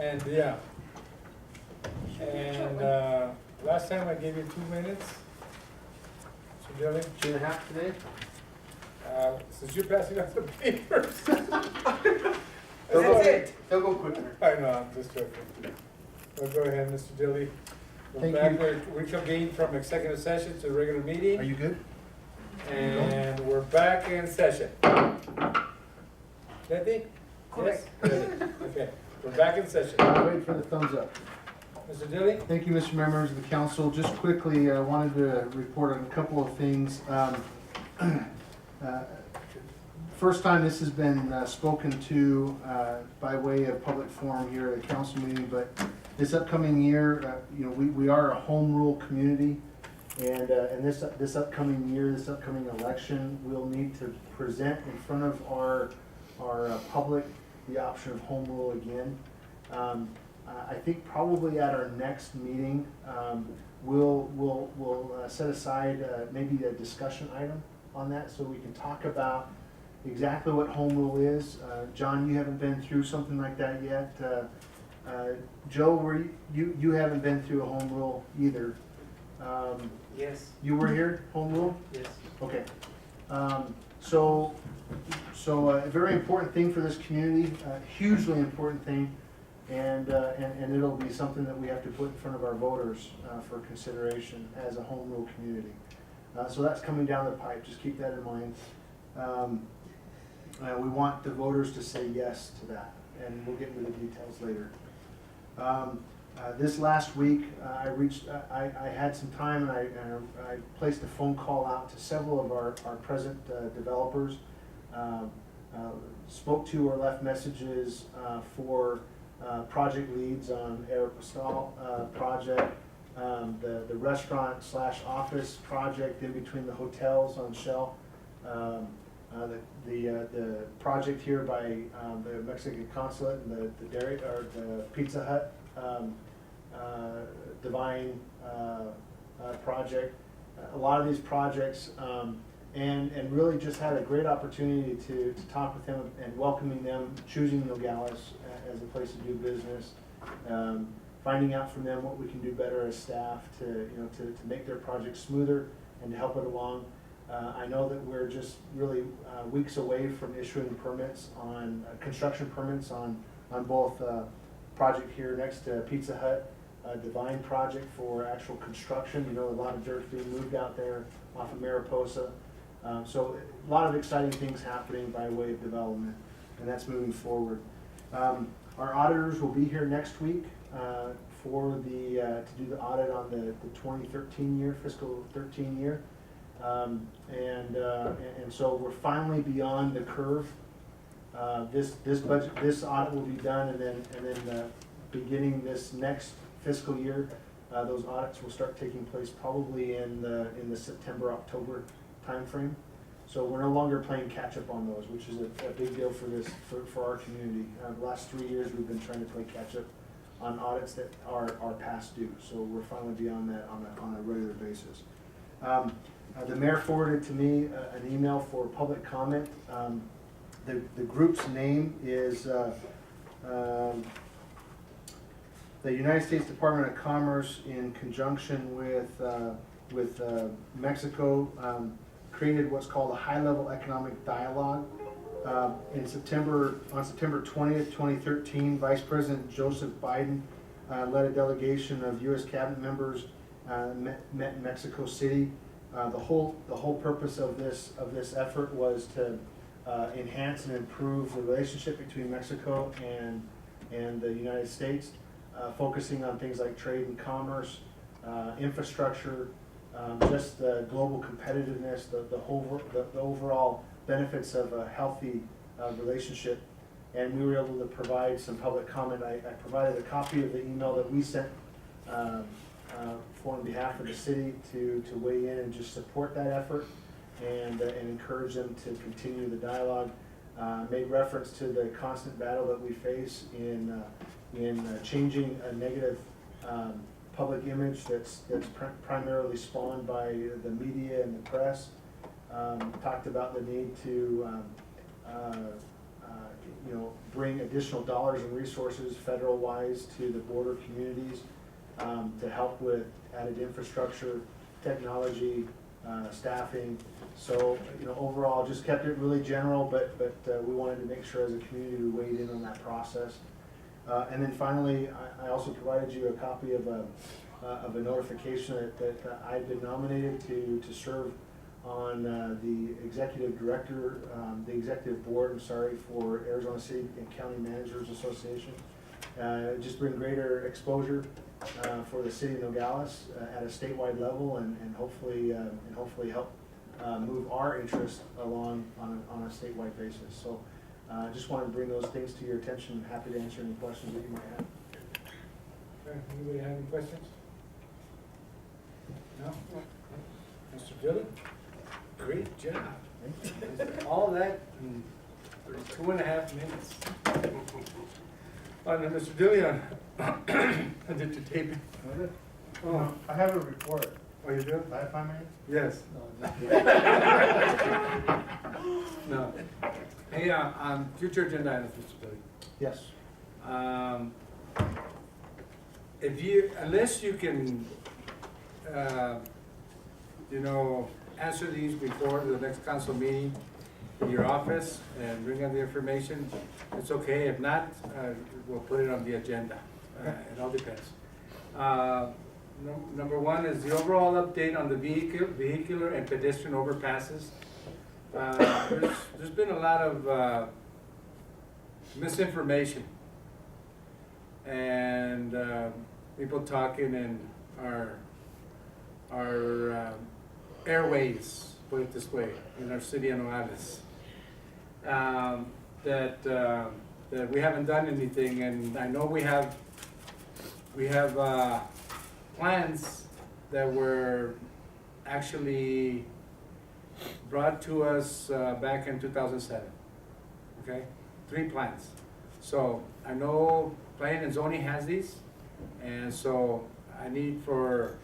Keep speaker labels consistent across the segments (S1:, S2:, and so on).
S1: And yeah. And last time I gave you 2 minutes. So Joey,
S2: 2.5 today?
S1: since you're passing out the papers.
S3: That's it.
S2: They'll go quicker.
S1: I know, I'm just joking. Well, go ahead, Mr. Dilly. We're
S2: Thank
S1: back,
S2: you.
S1: we convened from executive session to regular meeting.
S2: Are you good?
S1: And we're back in session. Ready?
S3: Correct.
S1: Yes? Ready. Okay, we're back in session.
S2: I'll wait for the thumbs up.
S1: Mr. Dilly?
S2: Thank you, Mr. Members of the council. Just quickly, I wanted to report on a couple of things. First time this has been spoken to by way of public forum here at a council meeting, but this upcoming year, we are a home rule community, and this upcoming year, this upcoming election, we'll need to present in front of our public the option of home rule again. I think probably at our next meeting, we'll set aside maybe a discussion item on that, so we can talk about exactly what home rule is. John, you haven't been through something like that yet. Joe, you haven't been through a home rule either.
S3: Yes,
S2: You were here, home rule?
S3: yes.
S2: Okay. So a very important thing for this community, a hugely important thing, and it'll be something that we have to put in front of our voters for consideration as a home rule community. So that's coming down the pipe, just keep that in mind. We want the voters to say yes to that, and we'll get into the details later. This last week, I had some time, and I placed a phone call out to several of our present developers, spoke to or left messages for project leads on Aeropostale project, the restaurant / office project in between the hotels on Shell, the project here by the Mexican consulate and the dairy or the Pizza Hut Divine project. A lot of these projects, and really just had a great opportunity to talk with them and welcoming them, choosing Nogales as a place to do business, finding out from them what we can do better as staff to make their project smoother and to help it along. I know that we're just really weeks away from issuing permits on construction permits on both project here next to Pizza Hut, Divine project for actual construction. A lot of dirt's being moved out there off of Mariposa. So a lot of exciting things happening by way of development, and that's moving forward. Our auditors will be here next week for to do the audit on the 2013 year, fiscal 13 year. And so we're finally beyond the curve. This audit will be done, and then beginning this next fiscal year, those audits will start taking place probably in the September-October timeframe. So we're no longer playing catch up on those, which is a big deal for our community. The last 3 years we've been trying to play catch up on audits that are past due. So we're finally beyond that on a regular basis. The mayor forwarded to me an email for public comment. The group's name is the United States Department of Commerce, in conjunction with Mexico, created what's called a high-level economic dialogue. On September 20th, 2013, Vice President Joseph Biden led a delegation of U.S. cabinet members met in Mexico City. The whole purpose of this effort was to enhance and improve the relationship between Mexico and the United States, focusing on things like trade and commerce, infrastructure, just the global competitiveness, the overall benefits of a healthy relationship. And we were able to provide some public comment. I provided a copy of the email that we sent on behalf of the city to weigh in and just support that effort and encourage them to continue the dialogue. Made reference to the constant battle that we face in changing a negative public image that's primarily spawned by the media and the press. Talked about the need to bring additional dollars and resources federal-wise to the border communities to help with added infrastructure, technology, staffing. So, overall, just kept it really general, but we wanted to make sure as a community we weighed in on that process. And then finally, I also provided you a copy of a notification that I've been nominated to serve on the executive director, the executive board, for Arizona City and County Managers Association. Just bring greater exposure for the city of Nogales at a statewide level, and hopefully help move our interest along on a statewide basis. So just wanted to bring those things to your attention. Happy to answer any questions that you might have.
S1: Okay, anybody have any questions? No? Mr. Dillon? Great job. All that in 2.5 minutes. And Mr. Dillon, I did your taping. Oh,
S2: I have a report.
S1: oh, you do?
S2: I have 5 minutes?
S1: Yes. No. Hey, on future agenda items, Mr. Dillon.
S2: Yes.
S1: Unless you can, answer these before the next council meeting in your office and bring up the information, it's okay. If not, we'll put it on the agenda. It all depends. Number one is the overall update on the vehicular and pedestrian overpasses. There's been a lot of misinformation and people talking in our airways, put it this way, in our city of Nogales, that we haven't done anything, and I know we have plans that were actually brought to us back in 2007. Okay, 3 plans. So I know Planning and Zoning has these, and so I need for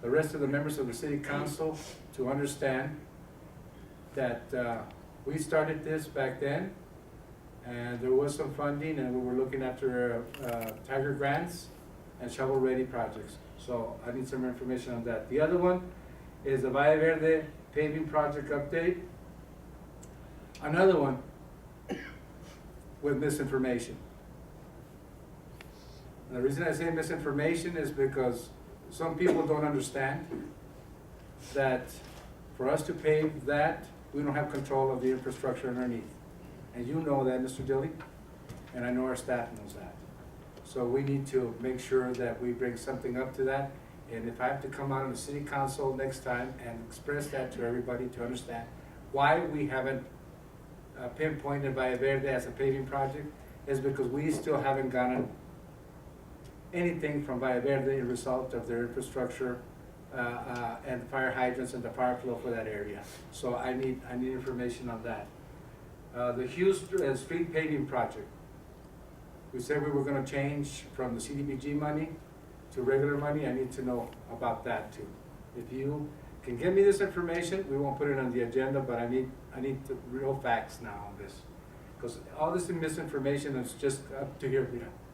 S1: the rest of the members of the city council to understand that we started this back then, and there was some funding, and we were looking after Tiger grants and shovel-ready projects. So I need some information on that. The other one is the Valle Verde paving project update. Another one with misinformation. And the reason I say misinformation is because some people don't understand that for us to pave that, we don't have control of the infrastructure underneath. And you know that, Mr. Dilly, and I know our staff knows that. So we need to make sure that we bring something up to that. And if I have to come out of the city council next time and express that to everybody to understand why we haven't pinpointed Valle Verde as a paving project, is because we still haven't gotten anything from Valle Verde in result of their infrastructure and the fire hydrants and the fire flow for that area. So I need information on that. The Hughes Street paving project. We said we were going to change from the CDBG money to regular money. I need to know about that too. If you can give me this information, we won't put it on the agenda, but I need the real facts now on this, because all this misinformation is just up to here.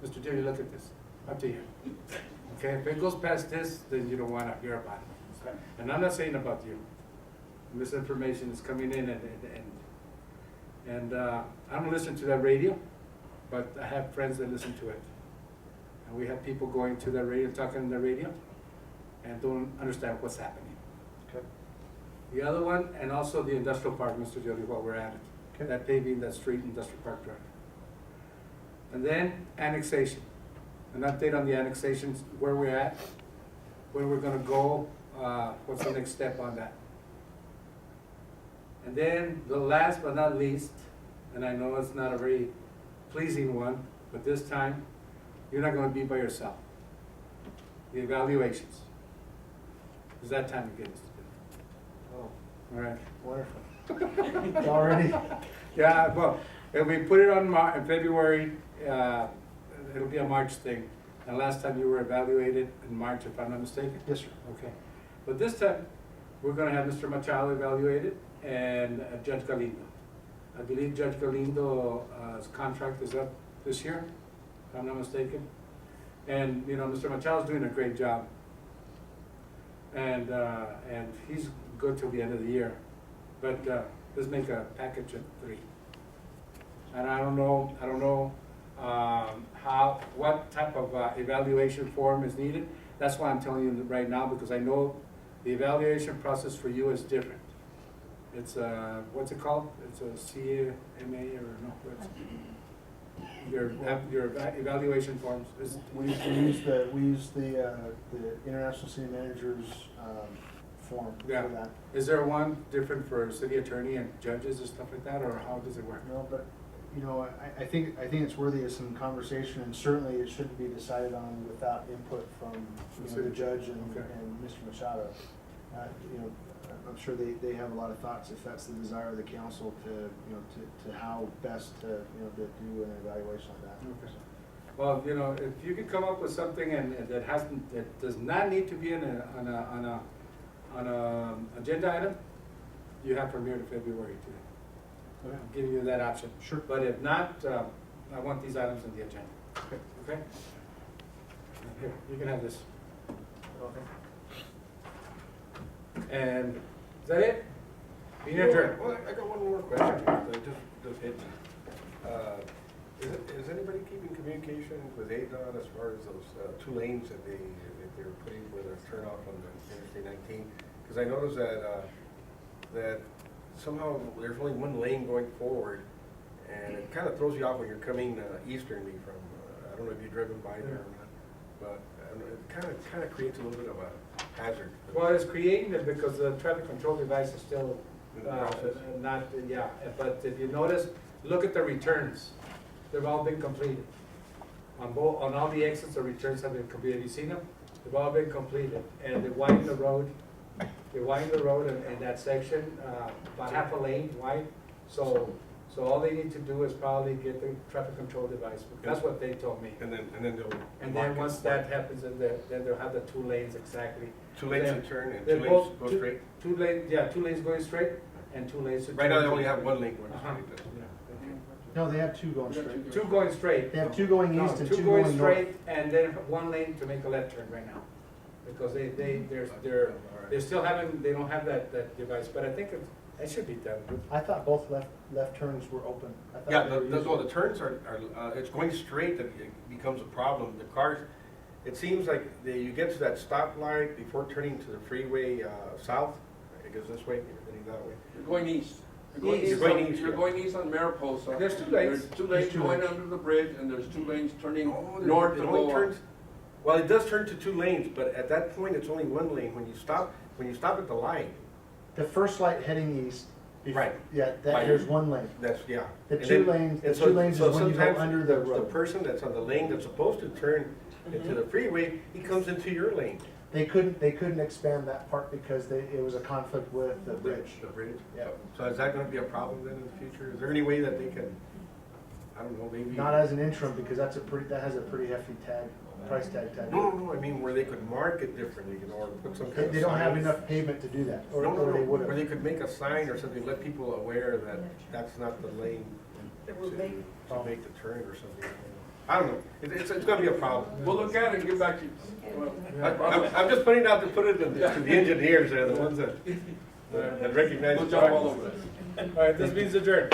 S1: Mr. Jerry, look at this. Up to here. Okay, if it goes past this, then you don't want to hear about it. Okay? And I'm not saying about you. Misinformation is coming in, and I don't listen to that radio, but I have friends that listen to it. And we have people going to the radio, talking on the radio, and don't understand what's happening.
S2: Okay.
S1: The other one, and also the industrial park, Mr. Jody, while we're at it.
S2: Okay.
S1: That paving, that street, industrial park drive. And then annexation. An update on the annexations, where we're at, where we're gonna go, what's the next step on that. And then the last but not least, and I know it's not a very pleasing one, but this time, you're not gonna be by yourself. The evaluations. It's that time again, Mr.
S2: Oh,
S1: All right.
S2: wonderful. Already?
S1: Yeah, well, if we put it on in February, it'll be a March thing. And last time you were evaluated in March, if I'm not mistaken?
S2: Yes, sir.
S1: Okay. But this time, we're gonna have Mr. Machado evaluated and Judge Galindo. I believe Judge Galindo's contract is up this year, if I'm not mistaken. And, you know, Mr. Machado's doing a great job. And he's good till the end of the year. But let's make a package of 3. And I don't know what type of evaluation form is needed. That's why I'm telling you right now, because I know the evaluation process for you is different. It's what's it called? It's a CMA or no? What's your evaluation forms is.
S2: We use the International City Managers form for
S1: Yeah.
S2: that.
S1: Is there one different for city attorney and judges and stuff like that, or how does it work?
S2: No, but, you know, I think it's worthy of some conversation, and certainly it shouldn't be decided on without input from, you know, the judge and
S1: Okay.
S2: Mr. Machado. You know, I'm sure they have a lot of thoughts, if that's the desire of the council, to, you know, to how best to, you know, to do an evaluation of that.
S1: Okay. Well, you know, if you could come up with something and that does not need to be on a agenda item, you have from here to February to
S2: Okay.
S1: give you that option.
S2: Sure.
S1: But if not, I want these items on the agenda.
S2: Okay.
S1: Okay? Here, you can have this.
S2: Okay.
S1: And is that it? Meeting adjourned.
S4: Well, I got one more question that just hit me. Is anybody keeping communication with ADOT as far as those 2 lanes that they were putting with a turnoff on the Interstate 19? Because I noticed that somehow there's only 1 lane going forward, and it kind of throws you off when you're coming easternly from, I don't know if you've driven by there or not, but I don't know, it kind of creates a little bit of a hazard.
S1: Well, it's creating it because the traffic control device is still
S4: In the process.
S1: not, yeah, but if you notice, look at the returns. They've all been completed. On all the exits, the returns have been completed. Have you seen them? They've all been completed, and they widen the road. They widen the road in that section, about half a lane wide. So all they need to do is probably get the traffic control device. That's what they told me.
S4: And then they'll.
S1: And
S4: mark
S1: then
S4: it.
S1: once that happens, then they'll have the 2 lanes exactly.
S4: 2 lanes
S1: They're-
S4: to turn and
S1: they're
S4: 2 lanes
S1: both
S4: go
S1: two-
S4: straight?
S1: 2 lanes, yeah, 2 lanes going straight and 2 lanes to.
S4: Right now,
S1: turn.
S4: they only have 1 lane going
S1: Uh-huh.
S4: straight.
S1: Yeah,
S2: No, they have 2 going straight.
S1: okay. 2 going straight.
S2: They have 2 going
S1: No,
S2: east and
S1: 2
S2: 2
S1: going
S2: going
S1: straight,
S2: north.
S1: and then 1 lane to make a left turn right now. Because they're still having, they don't have that device, but I think it should be done.
S2: I thought both left turns were open. I thought
S4: Yeah,
S2: they were usable.
S4: the turns are, it's going straight that it becomes a problem. The cars, it seems like you get to that stoplight before turning to the freeway south, it goes this way, you're heading that way.
S5: You're going east.
S1: East.
S4: You're going east,
S5: You're
S4: yeah.
S5: going east on Mariposa.
S1: There's 2 lanes.
S5: There's 2 lanes
S2: There's 2
S5: going
S2: lanes.
S5: under the bridge, and there's 2 lanes turning
S4: No,
S5: north
S4: it
S5: to
S4: only
S5: go
S4: turns-
S5: up.
S4: Well, it does turn to 2 lanes, but at that point, it's only 1 lane. When you stop at the light,
S2: The first light heading east.
S4: Right.
S2: Yeah,
S4: Right.
S2: there's 1 lane.
S4: that's, yeah.
S2: The
S4: And
S2: 2
S4: then-
S2: lanes, the
S4: and
S2: 2 lanes
S4: so
S2: is when you go
S4: sometimes
S2: under the
S4: The
S2: road.
S4: person that's on the lane that's supposed to turn into the freeway, he comes into your lane.
S2: They couldn't expand that part because it was a conflict with the bridge.
S4: The bridge?
S2: Yeah.
S4: So is that gonna be a problem then in the future? Is there any way that they can, I don't know, maybe?
S2: Not as an interim, because that has a pretty hefty price tag.
S4: No, I mean where they could mark it differently, you know, or put some kind of
S2: They don't have
S4: sign.
S2: enough pavement to do that, or
S4: No,
S2: they would
S4: where they
S2: have.
S4: could make a sign or something, let people aware that that's not the lane to make the turn or something. I don't know, it's gonna be a problem.
S5: We'll look at it and get back to you.
S4: I'm just putting it out to put it to the engineers, they're the ones that recognize.
S5: We'll
S4: the
S5: jump all
S4: problem.
S5: over this.
S1: All right, this means adjourned.